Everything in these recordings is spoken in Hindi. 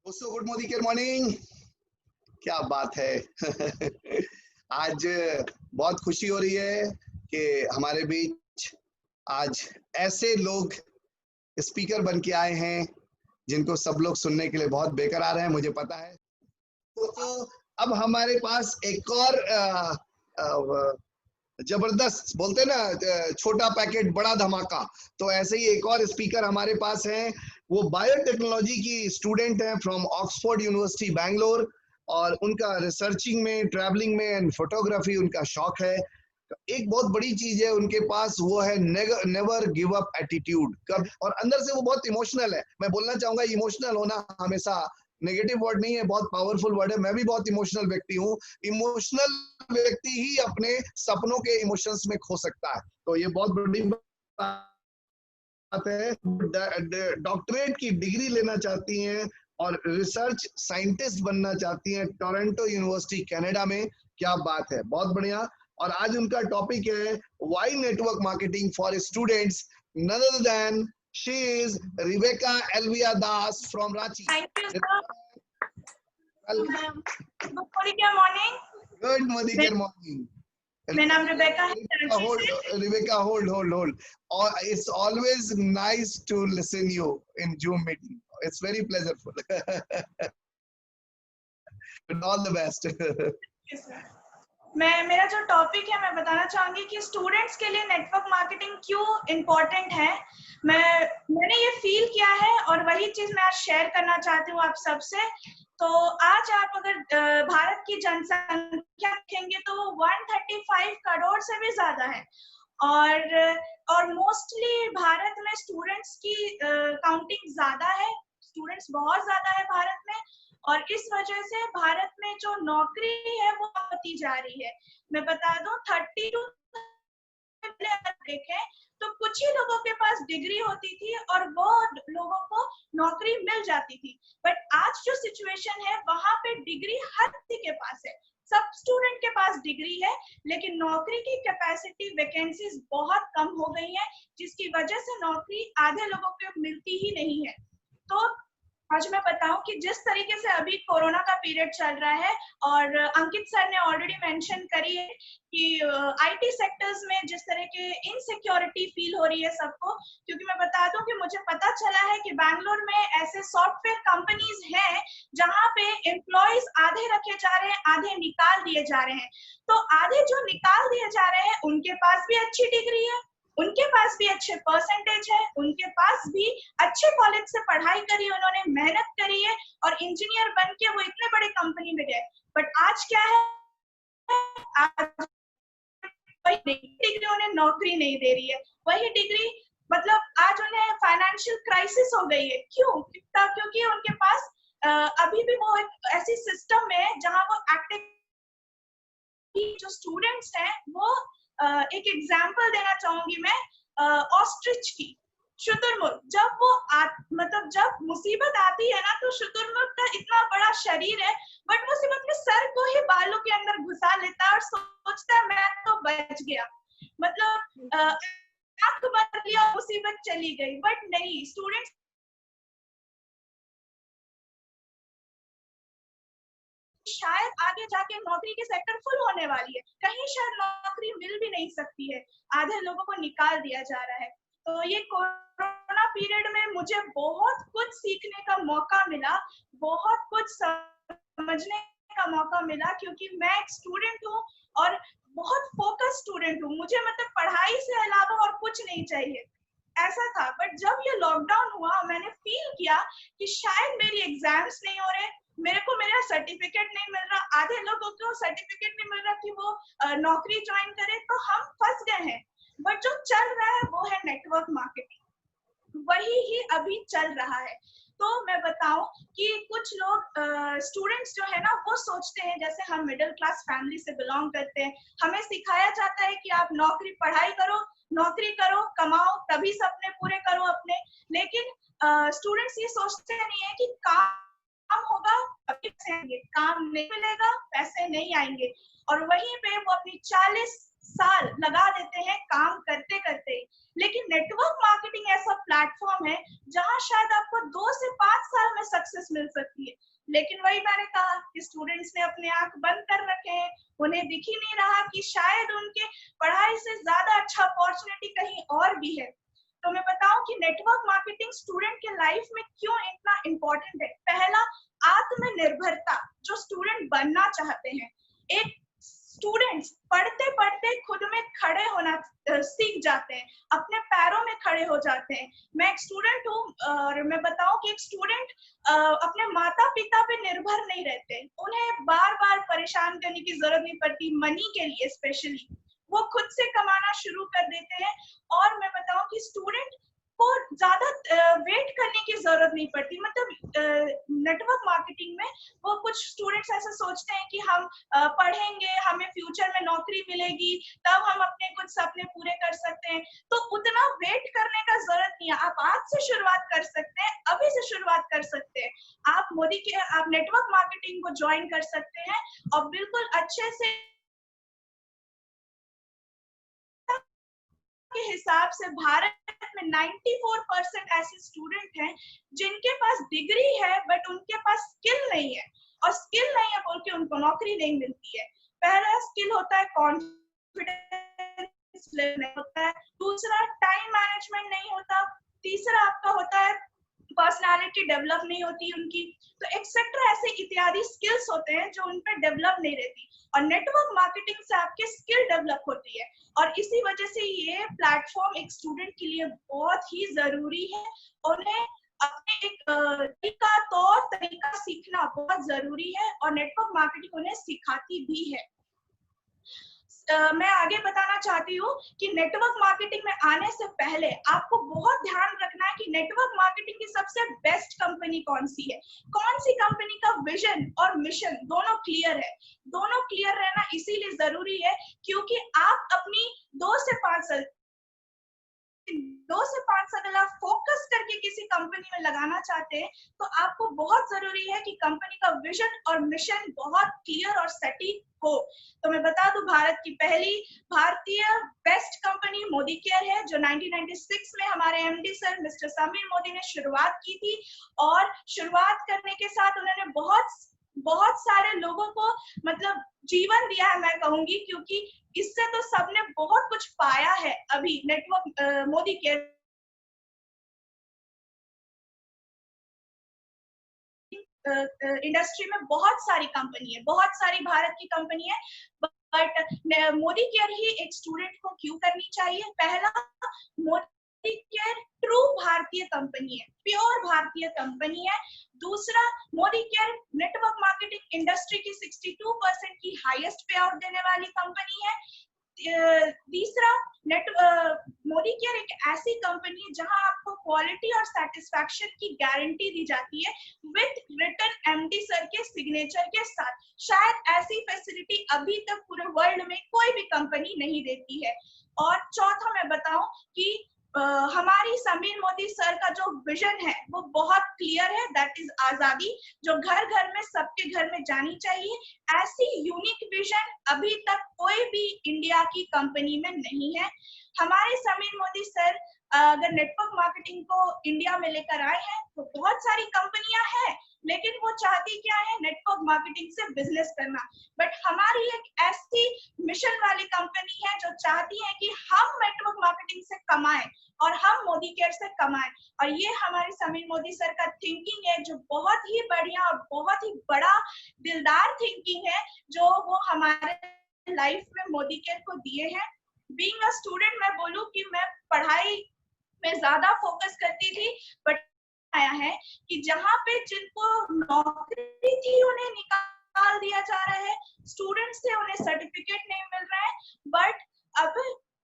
दोस्तों गुड मॉर्निंग। क्या बात है। आज बहुत खुशी हो रही है कि हमारे बीच आज ऐसे लोग स्पीकर बन के आए हैं जिनको सब लोग सुनने के लिए बहुत बेकरार हैं, मुझे पता है। तो अब हमारे पास एक और जबरदस्त बोलते हैं ना, छोटा पैकेट बड़ा धमाका। तो ऐसे ही एक और स्पीकर हमारे पास हैं। वो बायोटेक्नोलॉजी की स्टूडेंट हैं फ्रॉम ऑक्सफोर्ड यूनिवर्सिटी बैंगलोर, और उनका रिसर्चिंग में, ट्रैवलिंग में एंड फोटोग्राफी उनका शौक है। एक बहुत बड़ी चीज है उनके पास, वो है नेवर गिव अप एटीट्यूड। कब और अंदर से वो बहुत इमोशनल है। मैं बोलना चाहूंगा इमोशनल होना हमेशा नेगेटिव वर्ड नहीं है, बहुत पावरफुल वर्ड है। मैं भी बहुत इमोशनल व्यक्ति हूँ। इमोशनल व्यक्ति ही अपने सपनों के इमोशंस में खो सकता है। तो ये बहुत बड़ी बात है। डॉक्टरेट की डिग्री लेना चाहती हैं और रिसर्च साइंटिस्ट बनना चाहती हैं टोरंटो यूनिवर्सिटी कनाडा में। क्या बात है, बहुत बढ़िया। और आज उनका टॉपिक है why network marketing for students, none other than she is Rebecca Elvia Das from Ranchi. Thank you, sir. Welcome. Good morning. Good morning. मेरा नाम रिबेका है, कराची से। Rebecca, hold. It's always nice to listen you in Zoom meeting. It's very pleasurable. All the best. Yes, sir. मेरा जो टॉपिक है, मैं बताना चाहूंगी कि स्टूडेंट्स के लिए नेटवर्क मार्केटिंग क्यों इम्पोर्टेंट है। मैंने ये फील किया है और वही चीज मैं आज शेयर करना चाहती हूँ आप सबसे। तो आज आप अगर भारत की जनसंख्या देखेंगे तो 135 करोड़ से भी ज्यादा है, और मोस्टली भारत में स्टूडेंट्स की काउंटिंग ज्यादा है। स्टूडेंट्स बहुत ज्यादा है भारत में, और इस वजह से भारत में जो नौकरी है वो बढ़ती जा रही है। मैं बता दूं 32 देखें तो कुछ ही लोगों के पास डिग्री होती थी और वो लोगों को नौकरी मिल जाती थी। बट आज जो सिचुएशन है वहां पे डिग्री हर किसी के पास है, सब स्टूडेंट के पास डिग्री है, लेकिन नौकरी की कैपेसिटी, वैकेंसीज बहुत कम हो गई है, जिसकी वजह से नौकरी आधे लोगों को मिलती ही नहीं है। तो आज मैं बताऊं कि जिस तरीके से अभी कोरोना का पीरियड चल रहा है, और अंकित सर ने ऑलरेडी मेंशन करी है कि आईटी सेक्टर्स में जिस तरह के इनसिक्योरिटी फील हो रही है सबको। क्योंकि मैं बता दूं कि मुझे पता चला है कि बैंगलोर में ऐसे सॉफ्टवेयर कंपनीज हैं जहां पे एम्प्लॉयज आधे रखे जा रहे हैं, आधे निकाल दिए जा रहे हैं। तो आधे जो निकाल दिए जा रहे हैं उनके पास भी अच्छी डिग्री है, उनके पास भी अच्छे परसेंटेज है, उनके पास भी अच्छे कॉलेज से पढ़ाई करी, उन्होंने मेहनत करी है और इंजीनियर बन के वो इतने बड़े कंपनी में गए। बट आज क्या है, आज वही डिग्री उन्हें नौकरी नहीं दे रही है। वही डिग्री मतलब आज उन्हें फाइनेंशियल क्राइसिस हो गई है। क्यों? क्योंकि उनके पास अभी भी वो एक ऐसी सिस्टम में जहां वो एक्टिव, जो स्टूडेंट्स हैं वो एक एग्जांपल देना चाहूंगी मैं ऑस्ट्रिच की, शुतुरमुर्ग। जब वो मतलब जब मुसीबत आती है ना, तो शुतुरमुर्ग का इतना बड़ा शरीर है, बट वो सिर्फ अपने सर को ही बालों के अंदर घुसा लेता है और सोचता है मैं तो बच गया। मतलब आंख बंद लिया, मुसीबत चली गई। बट नहीं, स्टूडेंट्स शायद आगे जाके नौकरी के सेक्टर फुल होने वाली है, कहीं शायद नौकरी मिल भी नहीं सकती है, आधे लोगों को निकाल दिया जा रहा है। तो ये कोरोना पीरियड में मुझे बहुत कुछ सीखने का मौका मिला, बहुत कुछ समझने का मौका मिला, क्योंकि मैं एक स्टूडेंट हूँ और बहुत फोकस स्टूडेंट हूँ। मुझे मतलब पढ़ाई से अलावा और कुछ नहीं चाहिए, ऐसा था। बट जब ये लॉकडाउन हुआ, मैंने फील किया कि शायद मेरी एग्जाम्स नहीं हो रहे, मेरे को मेरा सर्टिफिकेट नहीं मिल रहा, आधे लोगों को सर्टिफिकेट नहीं मिल रहा कि वो नौकरी ज्वाइन करे, तो हम फंस गए हैं। बट जो चल रहा है वो है नेटवर्क मार्केटिंग, वही ही अभी चल रहा है। तो मैं बताऊं कि कुछ लोग स्टूडेंट्स जो है ना, वो सोचते हैं, जैसे हम मिडिल क्लास फैमिली से बिलोंग करते हैं, हमें सिखाया जाता है कि आप नौकरी, पढ़ाई करो, नौकरी करो, कमाओ, तभी सपने पूरे करो अपने। लेकिन स्टूडेंट्स ये सोचते नहीं है कि काम होगा अभी पैसे आएंगे, काम नहीं मिलेगा पैसे नहीं आएंगे, और वहीं पे वो अपनी 40 साल लगा देते हैं काम करते करते। लेकिन नेटवर्क मार्केटिंग ऐसा प्लेटफॉर्म है जहां शायद आपको 2 से 5 साल में सक्सेस मिल सकती है, अपने आंख बंद कर रखे हैं, उन्हें दिख ही नहीं रहा कि शायद उनके पढ़ाई से ज्यादा अच्छा अपॉर्चुनिटी कहीं और भी है। तो मैं बताऊं कि नेटवर्क मार्केटिंग स्टूडेंट के लाइफ में क्यों इतना इम्पोर्टेंट है। पहला, आत्मनिर्भरता, जो स्टूडेंट बनना चाहते हैं। एक स्टूडेंट्स पढ़ते पढ़ते खुद में खड़े होना सीख जाते हैं, अपने पैरों में खड़े हो जाते हैं। मैं एक स्टूडेंट हूँ और मैं बताऊं कि एक स्टूडेंट अपने माता पिता पे निर्भर नहीं रहते, उन्हें बार बार परेशान करने की जरूरत नहीं पड़ती मनी के लिए। स्पेशली वो खुद से कमाना शुरू कर देते हैं। और मैं बताऊं कि स्टूडेंट को ज्यादा वेट करने की जरूरत नहीं पड़ती। मतलब नेटवर्क मार्केटिंग में वो कुछ स्टूडेंट्स ऐसा सोचते हैं कि हम पढ़ेंगे, हमें फ्यूचर में नौकरी मिलेगी, तब हम अपने कुछ सपने पूरे कर सकते हैं। तो उतना वेट करने का जरूरत नहीं है, आप आज से शुरुआत कर सकते हैं, अभी से शुरुआत कर सकते हैं। आप नेटवर्क मार्केटिंग को ज्वाइन कर सकते हैं और बिल्कुल अच्छे से के हिसाब से भारत में 94% ऐसे स्टूडेंट हैं जिनके पास डिग्री है बट उनके पास स्किल नहीं है, और स्किल नहीं है बोल के उनको नौकरी नहीं मिलती है। पहला स्किल होता है कॉन्फिडेंस नहीं होता है, दूसरा टाइम मैनेजमेंट नहीं होता, तीसरा आपका होता है पर्सनालिटी डेवलप नहीं होती उनकी। तो एक्सेट्रा ऐसे इत्यादि स्किल्स होते हैं जो उन पर डेवलप नहीं रहती, और नेटवर्क मार्केटिंग से आपके स्किल डेवलप होती है। और इसी वजह से ये प्लेटफॉर्म एक स्टूडेंट के लिए बहुत ही जरूरी है। उन्हें अपने एक तौर तरीका सीखना बहुत जरूरी है, और नेटवर्क मार्केटिंग उन्हें सिखाती भी है। मैं आगे बताना चाहती हूँ कि नेटवर्क मार्केटिंग में आने से पहले आपको बहुत ध्यान रखना है कि नेटवर्क मार्केटिंग की सबसे बेस्ट कंपनी कौन सी है, कौन सी कंपनी का विजन और मिशन दोनों क्लियर है। दोनों क्लियर रहना इसीलिए जरूरी है क्योंकि आप अपनी 2 से 5 साल अगर आप फोकस करके किसी कंपनी में लगाना चाहते हैं तो आपको बहुत जरूरी है कि कंपनी का विजन और मिशन बहुत क्लियर और सटीक हो। तो मैं बता दूं, भारत की पहली भारतीय बेस्ट कंपनी मोदी केयर है, जो 1996 में हमारे MD sir mister Sameer Modi ने शुरुआत की थी। और शुरुआत करने के साथ उन्होंने बहुत सारे लोगों को मतलब जीवन दिया है, मैं कहूंगी, क्योंकि इससे तो सबने बहुत कुछ पाया है। अभी नेटवर्क मोदी केयर इंडस्ट्री में बहुत सारी कंपनी है, बहुत सारी भारत की कंपनी है, बट मोदी केयर ही एक स्टूडेंट को क्यों करनी चाहिए। पहला, मोदी केयर ट्रू भारतीय कंपनी है, प्योर भारतीय कंपनी है। दूसरा, Modi care network marketing industry की 62% की हाईएस्ट पे आउट देने वाली कंपनी है। तीसरा, मोदी केयर एक ऐसी कंपनी है जहां आपको क्वालिटी और सेटिस्फैक्शन की गारंटी दी जाती है विद रिटन एमडी सर के सिग्नेचर के साथ। शायद ऐसी फैसिलिटी अभी तक पूरे वर्ल्ड में कोई भी कंपनी नहीं देती है। और चौथा मैं बताऊं कि हमारी समीर मोदी सर का जो विजन है वो बहुत क्लियर है, दैट इज आजादी, जो घर घर में सबके घर में जानी चाहिए। ऐसी यूनिक विजन अभी तक कोई भी इंडिया की कंपनी में नहीं है। हमारे समीर मोदी सर अगर नेटवर्क मार्केटिंग को इंडिया में लेकर आए हैं तो बहुत सारी कंपनियां हैं, लेकिन वो चाहती क्या है, नेटवर्क मार्केटिंग से बिजनेस करना। बट हमारी एक ऐसी मिशन वाली कंपनी है जो चाहती है कि हम नेटवर्क मार्केटिंग से कमाएं और हम मोदी केयर से कमाएं। और ये हमारे समीर मोदी सर का थिंकिंग है, जो बहुत ही बढ़िया और बहुत ही बड़ा दिलदार थिंकिंग है, जो वो हमारे लाइफ में मोदी केयर को दिए हैं। बीइंग अ स्टूडेंट मैं बोलूं कि मैं पढ़ाई में ज्यादा फोकस करती थी, बट आया है कि जहाँ पे जिनको नौकरी थी उन्हें निकाल दिया जा रहा है, स्टूडेंट्स थे उन्हें सर्टिफिकेट नहीं मिल रहा है। बट अब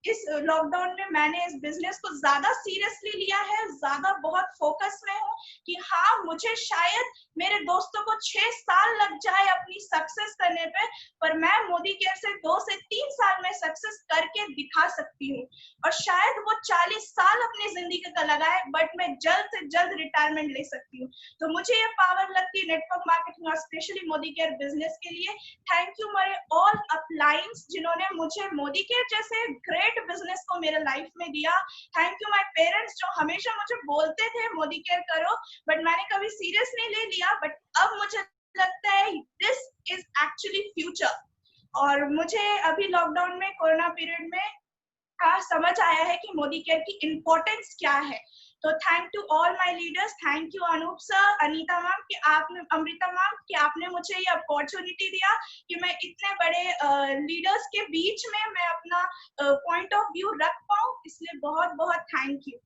इस लॉकडाउन में मैंने इस बिजनेस को ज्यादा सीरियसली लिया है, ज्यादा बहुत फोकस में हूँ कि हाँ, मुझे शायद मेरे दोस्तों को 6 साल लग जाए अपनी सक्सेस करने पे, पर मैं मोदी केयर से 2 से 3 साल में सक्सेस करके दिखा सकती हूँ। और शायद वो 40 साल अपनी जिंदगी का लगाए, बट मैं जल्द से जल्द रिटायरमेंट ले सकती हूँ। तो मुझे ये पावर लगती है नेटवर्क मार्केटिंग और स्पेशली मोदी केयर बिजनेस के लिए। थैंक यू माय ऑल अपलाइंस, जिन्होंने मुझे मोदी केयर जैसे ग्रेट बिजनेस को मेरे लाइफ में दिया। थैंक यू माय पेरेंट्स, जो हमेशा मुझे बोलते थे मोदी केयर करो, बट मैंने कभी सीरियस नहीं ले लिया। बट अब मुझे लगता है this is actually actually future. और मुझे अभी लॉकडाउन में, कोरोना पीरियड में समझ आया है कि मोदी केयर की इम्पोर्टेंस क्या है। तो thank to all my leaders, thank you Anoop sir, Anita ma'am, कि आपने, अमृता मैम, कि आपने मुझे ये अपॉर्चुनिटी दिया कि मैं इतने बड़े लीडर्स के बीच में मैं अपना पॉइंट ऑफ व्यू रख पाऊँ। इसलिए बहुत बहुत थैंक यू।